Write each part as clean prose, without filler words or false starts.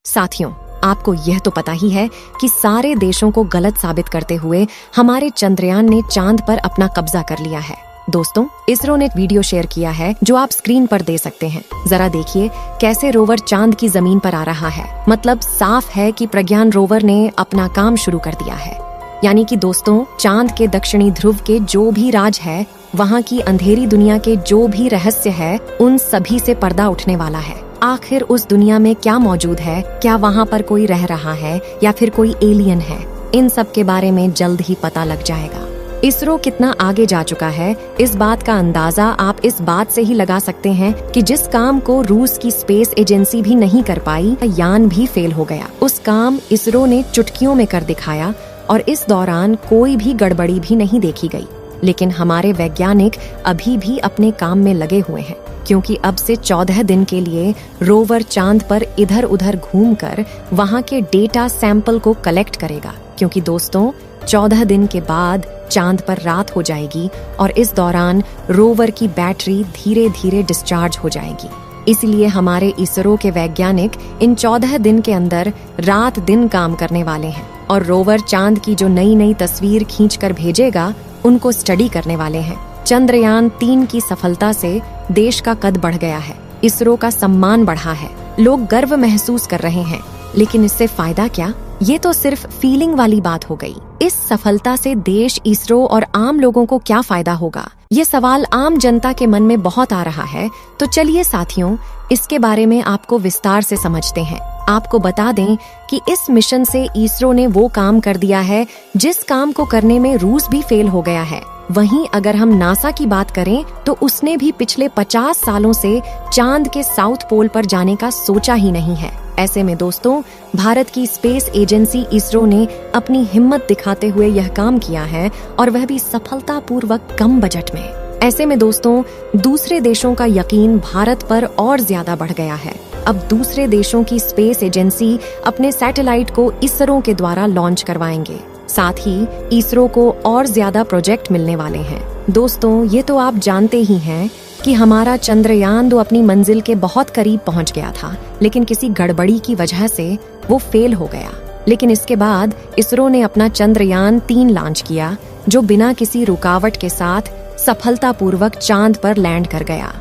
साथियों, आपको यह तो पता ही है कि सारे देशों को गलत साबित करते हुए हमारे चंद्रयान ने चांद पर अपना कब्जा कर लिया है। दोस्तों, इसरो ने एक वीडियो शेयर किया है जो आप स्क्रीन पर दे सकते हैं। जरा देखिए कैसे रोवर चांद की जमीन पर आ रहा है। मतलब साफ है कि प्रज्ञान रोवर ने अपना काम शुरू कर दिया है। यानी कि दोस्तों, चांद के दक्षिणी ध्रुव के जो भी राज है, वहाँ की अंधेरी दुनिया के जो भी रहस्य है, उन सभी से पर्दा उठने वाला है। आखिर उस दुनिया में क्या मौजूद है, क्या वहाँ पर कोई रह रहा है या फिर कोई एलियन है, इन सब के बारे में जल्द ही पता लग जाएगा। इसरो कितना आगे जा चुका है, इस बात का अंदाजा आप इस बात से ही लगा सकते हैं कि जिस काम को रूस की स्पेस एजेंसी भी नहीं कर पाई, यान भी फेल हो गया। उस काम इसरो ने चुटकियों में कर दिखाया और इस दौरान कोई भी गड़बड़ी भी नहीं देखी गई। लेकिन हमारे वैज्ञानिक अभी भी अपने काम में लगे हुए हैं, क्योंकि अब से 14 दिन के लिए रोवर चांद पर इधर उधर घूमकर वहां के डेटा सैंपल को कलेक्ट करेगा। क्योंकि दोस्तों, 14 दिन के बाद चांद पर रात हो जाएगी और इस दौरान रोवर की बैटरी धीरे धीरे डिस्चार्ज हो जाएगी। इसलिए हमारे इसरो के वैज्ञानिक इन 14 दिन के अंदर रात दिन काम करने वाले हैं और रोवर चांद की जो नई नई तस्वीर खींचकर भेजेगा, उनको स्टडी करने वाले हैं। चंद्रयान 3 की सफलता से देश का कद बढ़ गया है, इसरो का सम्मान बढ़ा है, लोग गर्व महसूस कर रहे हैं। लेकिन इससे फायदा क्या? ये तो सिर्फ फीलिंग वाली बात हो गई। इस सफलता से देश, इसरो और आम लोगों को क्या फायदा होगा? ये सवाल आम जनता के मन में बहुत आ रहा है। तो चलिए साथियों, इसके बारे में आपको विस्तार से समझते हैं। आपको बता दें कि इस मिशन से इसरो ने वो काम कर दिया है जिस काम को करने में रूस भी फेल हो गया है। वहीं अगर हम नासा की बात करें तो उसने भी पिछले 50 सालों से चांद के साउथ पोल पर जाने का सोचा ही नहीं है। ऐसे में दोस्तों, भारत की स्पेस एजेंसी इसरो ने अपनी हिम्मत दिखाते हुए यह काम किया है और वह भी सफलतापूर्वक कम बजट में। ऐसे में दोस्तों, दूसरे देशों का यकीन भारत पर और ज्यादा बढ़ गया है। अब दूसरे देशों की स्पेस एजेंसी अपने सैटेलाइट को इसरो के द्वारा लॉन्च करवाएंगे। साथ ही इसरो को और ज्यादा प्रोजेक्ट मिलने वाले हैं। दोस्तों, ये तो आप जानते ही हैं कि हमारा चंद्रयान 2 अपनी मंजिल के बहुत करीब पहुंच गया था, लेकिन किसी गड़बड़ी की वजह से वो फेल हो गया। लेकिन इसके बाद इसरो ने अपना चंद्रयान 3 लॉन्च किया, जो बिना किसी रुकावट के साथ सफलतापूर्वक चांद पर लैंड कर गया।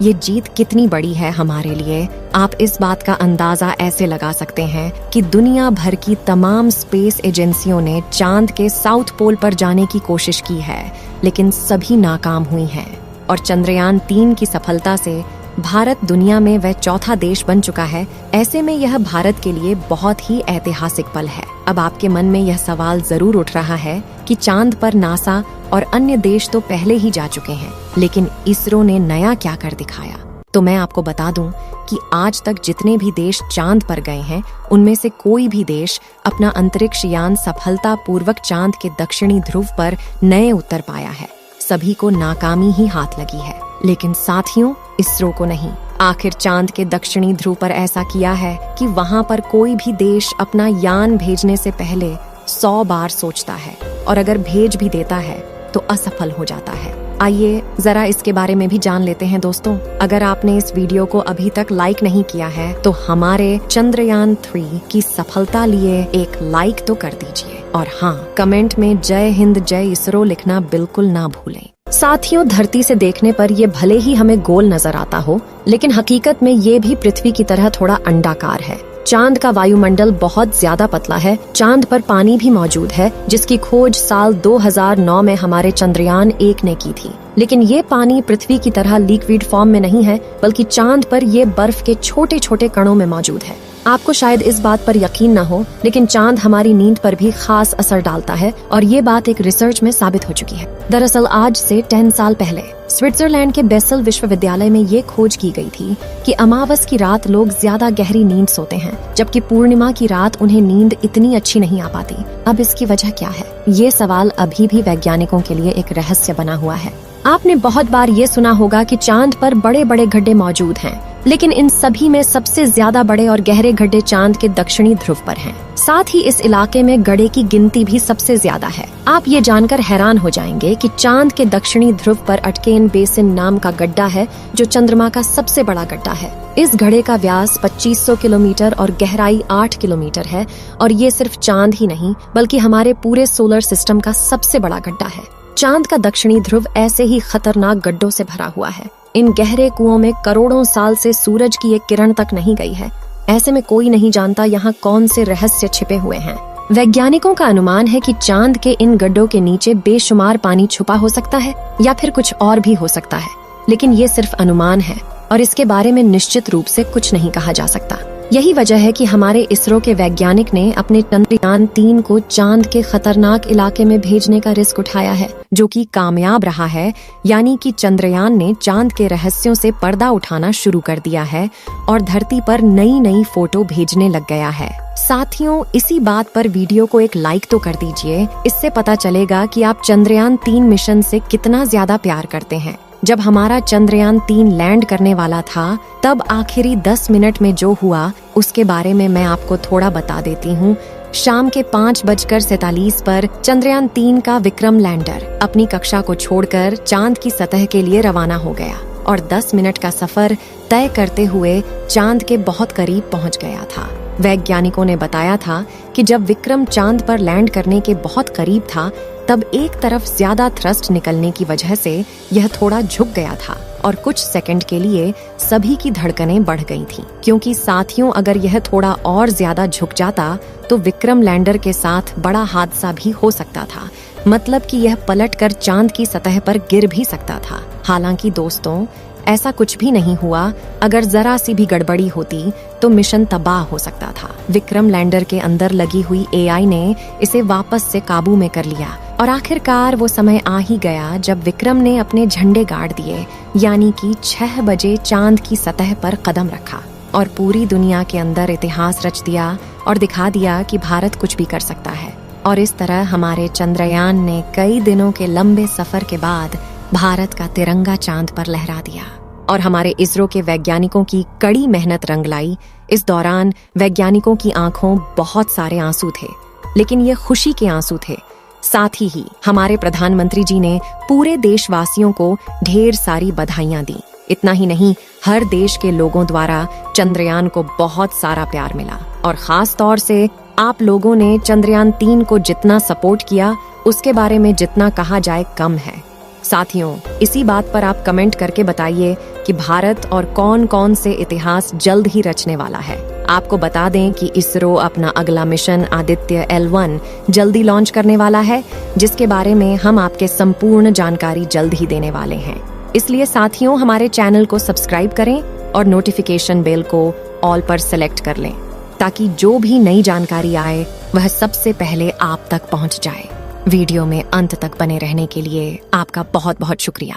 ये जीत कितनी बड़ी है हमारे लिए, आप इस बात का अंदाजा ऐसे लगा सकते हैं कि दुनिया भर की तमाम स्पेस एजेंसियों ने चांद के साउथ पोल पर जाने की कोशिश की है, लेकिन सभी नाकाम हुई हैं। और चंद्रयान 3 की सफलता से भारत दुनिया में वह चौथा देश बन चुका है। ऐसे में यह भारत के लिए बहुत ही ऐतिहासिक पल है। अब आपके मन में यह सवाल जरूर उठ रहा है कि चांद पर नासा और अन्य देश तो पहले ही जा चुके हैं, लेकिन इसरो ने नया क्या कर दिखाया? तो मैं आपको बता दूं कि आज तक जितने भी देश चांद पर गए हैं, उनमें से कोई भी देश अपना अंतरिक्ष यान सफलतापूर्वक चांद के दक्षिणी ध्रुव पर नए उतर पाया है। सभी को नाकामी ही हाथ लगी है, लेकिन साथियों, इसरो को नहीं। आखिर चांद के दक्षिणी ध्रुव पर ऐसा किया है कि वहाँ पर कोई भी देश अपना यान भेजने से पहले 100 बार सोचता है और अगर भेज भी देता है तो असफल हो जाता है। आइए जरा इसके बारे में भी जान लेते हैं दोस्तों। अगर आपने इस वीडियो को अभी तक लाइक नहीं किया है तो हमारे चंद्रयान 3 की सफलता लिए एक लाइक तो कर दीजिए और हाँ, कमेंट में जय हिंद जय इसरो लिखना बिल्कुल ना भूलें। साथियों, धरती से देखने पर ये भले ही हमें गोल नजर आता हो, लेकिन हकीकत में ये भी पृथ्वी की तरह थोड़ा अंडाकार है। चांद का वायुमंडल बहुत ज्यादा पतला है। चांद पर पानी भी मौजूद है, जिसकी खोज साल 2009 में हमारे चंद्रयान 1 ने की थी। लेकिन ये पानी पृथ्वी की तरह लिक्विड फॉर्म में नहीं है, बल्कि चांद पर ये बर्फ के छोटे छोटे कणों में मौजूद है। आपको शायद इस बात पर यकीन न हो, लेकिन चांद हमारी नींद पर भी खास असर डालता है और ये बात एक रिसर्च में साबित हो चुकी है। दरअसल आज से 10 साल पहले स्विट्जरलैंड के बेसल विश्वविद्यालय में ये खोज की गई थी कि अमावस की रात लोग ज्यादा गहरी नींद सोते हैं, जबकि पूर्णिमा की रात उन्हें नींद इतनी अच्छी नहीं आ पाती। अब इसकी वजह क्या है? ये सवाल अभी भी वैज्ञानिकों के लिए एक रहस्य बना हुआ है। आपने बहुत बार ये सुना होगा कि चांद पर बड़े बड़े गड्ढे मौजूद हैं, लेकिन इन सभी में सबसे ज्यादा बड़े और गहरे गड्ढे चांद के दक्षिणी ध्रुव पर हैं। साथ ही इस इलाके में गड्ढे की गिनती भी सबसे ज्यादा है। आप ये जानकर हैरान हो जाएंगे कि चांद के दक्षिणी ध्रुव पर अटकेन बेसिन नाम का गड्ढा है, जो चंद्रमा का सबसे बड़ा गड्ढा है। इस गड्ढे का व्यास 2500 किलोमीटर और गहराई 8 किलोमीटर है, और ये सिर्फ चांद ही नहीं बल्कि हमारे पूरे सोलर सिस्टम का सबसे बड़ा गड्ढा है। चांद का दक्षिणी ध्रुव ऐसे ही खतरनाक गड्ढों से भरा हुआ है। इन गहरे कुओं में करोड़ों साल से सूरज की एक किरण तक नहीं गई है। ऐसे में कोई नहीं जानता यहाँ कौन से रहस्य छिपे हुए हैं। वैज्ञानिकों का अनुमान है कि चांद के इन गड्ढों के नीचे बेशुमार पानी छुपा हो सकता है, या फिर कुछ और भी हो सकता है, लेकिन ये सिर्फ अनुमान है और इसके बारे में निश्चित रूप से कुछ नहीं कहा जा सकता। यही वजह है कि हमारे इसरो के वैज्ञानिक ने अपने चंद्रयान 3 को चांद के खतरनाक इलाके में भेजने का रिस्क उठाया है, जो कि कामयाब रहा है। यानी कि चंद्रयान ने चांद के रहस्यों से पर्दा उठाना शुरू कर दिया है और धरती पर नई नई फोटो भेजने लग गया है। साथियों, इसी बात पर वीडियो को एक लाइक तो कर दीजिए। इससे पता चलेगा कि आप चंद्रयान 3 मिशन से कितना ज्यादा प्यार करते हैं। जब हमारा चंद्रयान 3 लैंड करने वाला था, तब आखिरी 10 मिनट में जो हुआ उसके बारे में मैं आपको थोड़ा बता देती हूँ। शाम के 5:47 पर चंद्रयान 3 का विक्रम लैंडर अपनी कक्षा को छोड़कर चांद की सतह के लिए रवाना हो गया और 10 मिनट का सफर तय करते हुए चांद के बहुत करीब पहुंच गया था। वैज्ञानिकों ने बताया था कि जब विक्रम चांद पर लैंड करने के बहुत करीब था, तब एक तरफ ज्यादा थ्रस्ट निकलने की वजह से यह थोड़ा झुक गया था और कुछ सेकंड के लिए सभी की धड़कनें बढ़ गई थीं, क्योंकि साथियों, अगर यह थोड़ा और ज्यादा झुक जाता तो विक्रम लैंडर के साथ बड़ा हादसा भी हो सकता था। मतलब कि यह पलटकर चांद की सतह पर गिर भी सकता था। हालांकि दोस्तों, ऐसा कुछ भी नहीं हुआ। अगर जरा सी भी गड़बड़ी होती तो मिशन तबाह हो सकता था। विक्रम लैंडर के अंदर लगी हुई एआई ने इसे वापस से काबू में कर लिया और आखिरकार वो समय आ ही गया जब विक्रम ने अपने झंडे गाड़ दिए, यानी कि 6 बजे चांद की सतह पर कदम रखा और पूरी दुनिया के अंदर इतिहास रच दिया और दिखा दिया कि भारत कुछ भी कर सकता है। और इस तरह हमारे चंद्रयान ने कई दिनों के लंबे सफर के बाद भारत का तिरंगा चांद पर लहरा दिया और हमारे इसरो के वैज्ञानिकों की कड़ी मेहनत रंग लाई। इस दौरान वैज्ञानिकों की आंखों बहुत सारे आंसू थे, लेकिन ये खुशी के आंसू थे। साथ ही हमारे प्रधानमंत्री जी ने पूरे देशवासियों को ढेर सारी बधाइयां दी। इतना ही नहीं, हर देश के लोगों द्वारा चंद्रयान को बहुत सारा प्यार मिला और खास तौर से आप लोगों ने चंद्रयान 3 को जितना सपोर्ट किया, उसके बारे में जितना कहा जाए कम है। साथियों, इसी बात पर आप कमेंट करके बताइए कि भारत और कौन कौन से इतिहास जल्द ही रचने वाला है। आपको बता दें कि इसरो अपना अगला मिशन आदित्य L1 जल्दी लॉन्च करने वाला है, जिसके बारे में हम आपके संपूर्ण जानकारी जल्द ही देने वाले हैं। इसलिए साथियों, हमारे चैनल को सब्सक्राइब करें और नोटिफिकेशन बेल को ऑल पर सेलेक्ट कर लें, ताकि जो भी नई जानकारी आए वह सबसे पहले आप तक पहुंच जाए। वीडियो में अंत तक बने रहने के लिए आपका बहुत बहुत शुक्रिया।